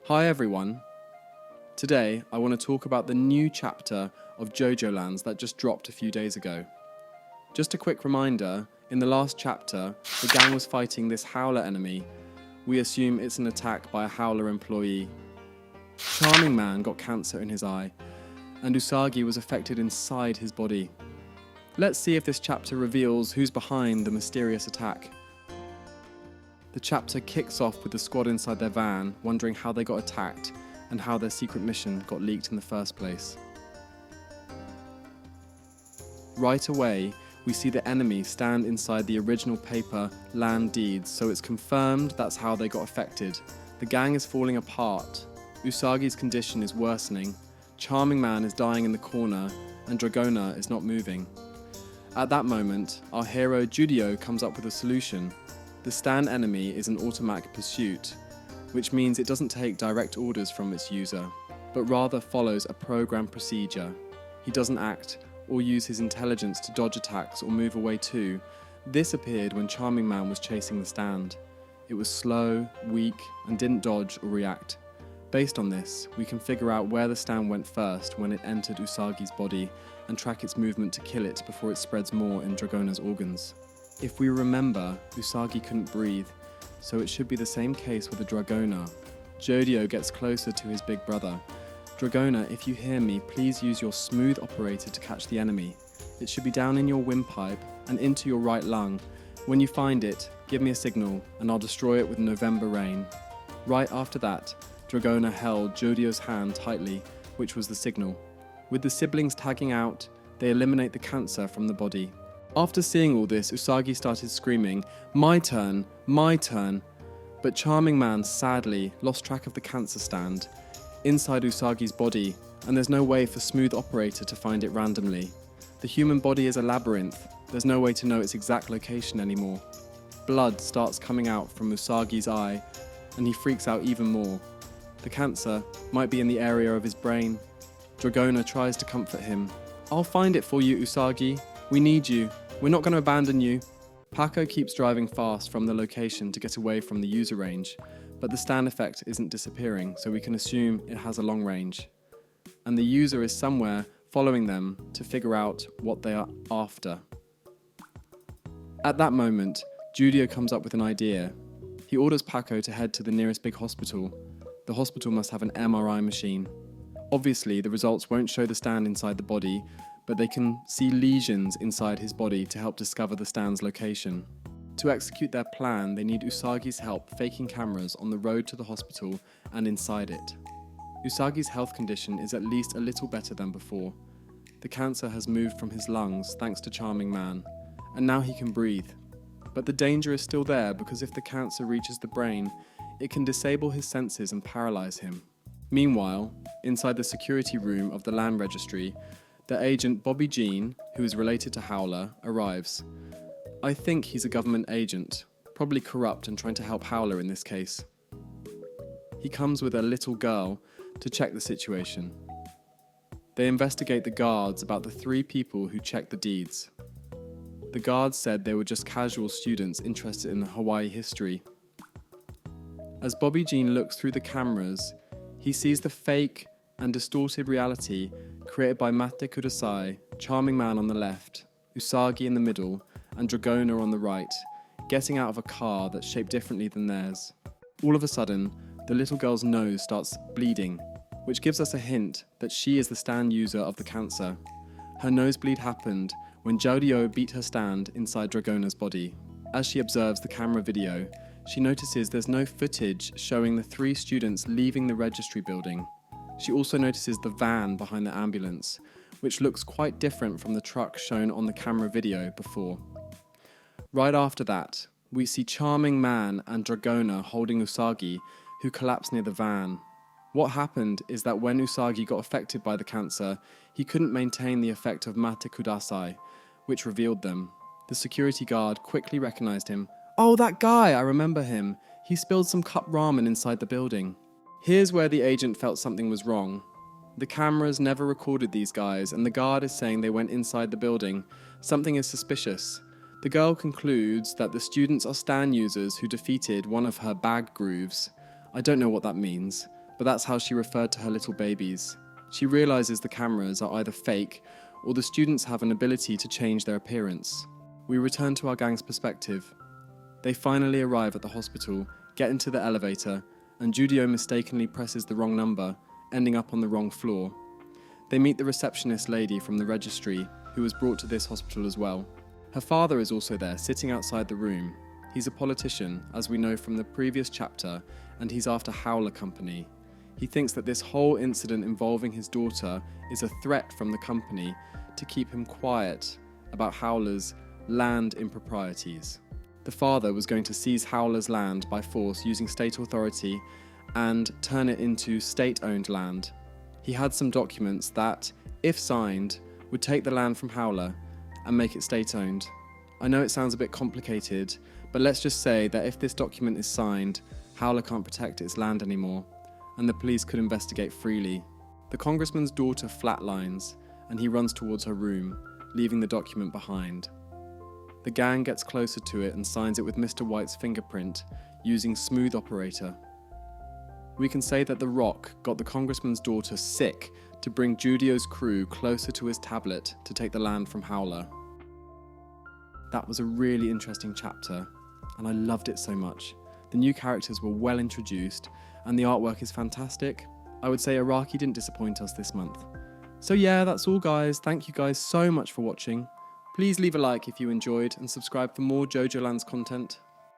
Hi everyone. Today I want to talk about the new chapter of Jojolands that just dropped a few days ago. Just a quick reminder, in the last chapter, the gang was fighting this Howler enemy. We assume it's an attack by a Howler employee. Charming Man got cancer in his eye, and Usagi was affected inside his body. Let's see if this chapter reveals who's behind the mysterious attack. The chapter kicks off with the squad inside their van, wondering how they got attacked and how their secret mission got leaked in the first place. Right away, we see the enemy stand inside the original paper land deeds, so it's confirmed that's how they got affected. The gang is falling apart, Usagi's condition is worsening, Charming Man is dying in the corner, and Dragona is not moving. At that moment, our hero Judio comes up with a solution. The stand enemy is an automatic pursuit, which means it doesn't take direct orders from its user, but rather follows a programmed procedure. He doesn't act or use his intelligence to dodge attacks or move away too. This appeared when Charming Man was chasing the stand. It was slow, weak, and didn't dodge or react. Based on this, we can figure out where the stand went first when it entered Usagi's body and track its movement to kill it before it spreads more in Dragona's organs. If we remember, Usagi couldn't breathe, so it should be the same case with the Dragona. Jodio gets closer to his big brother. Dragona, if you hear me, please use your smooth operator to catch the enemy. It should be down in your windpipe and into your right lung. When you find it, give me a signal and I'll destroy it with November rain. Right after that, Dragona held Jodio's hand tightly, which was the signal. With the siblings tagging out, they eliminate the cancer from the body. After seeing all this, Usagi started screaming, "My turn! My turn!" But Charming Man sadly lost track of the cancer stand inside Usagi's body, and there's no way for Smooth Operator to find it randomly. The human body is a labyrinth, there's no way to know its exact location anymore. Blood starts coming out from Usagi's eye, and he freaks out even more. The cancer might be in the area of his brain. Dragona tries to comfort him. "I'll find it for you, Usagi. We need you. We're not going to abandon you." Paco keeps driving fast from the location to get away from the user range, but the stand effect isn't disappearing, so we can assume it has a long range. And the user is somewhere following them to figure out what they are after. At that moment, Judio comes up with an idea. He orders Paco to head to the nearest big hospital. The hospital must have an MRI machine. Obviously, the results won't show the stand inside the body, but they can see lesions inside his body to help discover the stand's location. To execute their plan, they need Usagi's help faking cameras on the road to the hospital and inside it. Usagi's health condition is at least a little better than before. The cancer has moved from his lungs thanks to Charming Man, and now he can breathe. But the danger is still there because if the cancer reaches the brain, it can disable his senses and paralyze him. Meanwhile, inside the security room of the land registry, the agent Bobby Jean, who is related to Howler, arrives. I think he's a government agent, probably corrupt and trying to help Howler in this case. He comes with a little girl to check the situation. They investigate the guards about the 3 people who checked the deeds. The guards said they were just casual students interested in Hawaii history. As Bobby Jean looks through the cameras, he sees the fake and distorted reality created by Mate Kudasai, Charming Man on the left, Usagi in the middle, and Dragona on the right, getting out of a car that's shaped differently than theirs. All of a sudden, the little girl's nose starts bleeding, which gives us a hint that she is the stand user of the cancer. Her nosebleed happened when Jodio beat her stand inside Dragona's body. As she observes the camera video, she notices there's no footage showing the 3 students leaving the registry building. She also notices the van behind the ambulance, which looks quite different from the truck shown on the camera video before. Right after that, we see Charming Man and Dragona holding Usagi, who collapsed near the van. What happened is that when Usagi got affected by the cancer, he couldn't maintain the effect of Mate Kudasai, which revealed them. The security guard quickly recognized him. "Oh, that guy, I remember him. He spilled some cup ramen inside the building." Here's where the agent felt something was wrong. The cameras never recorded these guys, and the guard is saying they went inside the building. Something is suspicious. The girl concludes that the students are stand users who defeated one of her bag grooves. I don't know what that means, but that's how she referred to her little babies. She realises the cameras are either fake or the students have an ability to change their appearance. We return to our gang's perspective. They finally arrive at the hospital, get into the elevator, and Judio mistakenly presses the wrong number, ending up on the wrong floor. They meet the receptionist lady from the registry, who was brought to this hospital as well. Her father is also there, sitting outside the room. He's a politician, as we know from the previous chapter, and he's after Howler Company. He thinks that this whole incident involving his daughter is a threat from the company to keep him quiet about Howler's land improprieties. The father was going to seize Howler's land by force using state authority and turn it into state-owned land. He had some documents that, if signed, would take the land from Howler and make it state-owned. I know it sounds a bit complicated, but let's just say that if this document is signed, Howler can't protect its land anymore, and the police could investigate freely. The congressman's daughter flatlines, and he runs towards her room, leaving the document behind. The gang gets closer to it and signs it with Mr. White's fingerprint, using Smooth Operator. We can say that the Rock got the congressman's daughter sick to bring Judio's crew closer to his tablet to take the land from Howler. That was a really interesting chapter, and I loved it so much. The new characters were well introduced, and the artwork is fantastic. I would say Araki didn't disappoint us this month. So yeah, that's all guys. Thank you guys so much for watching. Please leave a like if you enjoyed and subscribe for more Jojolands content.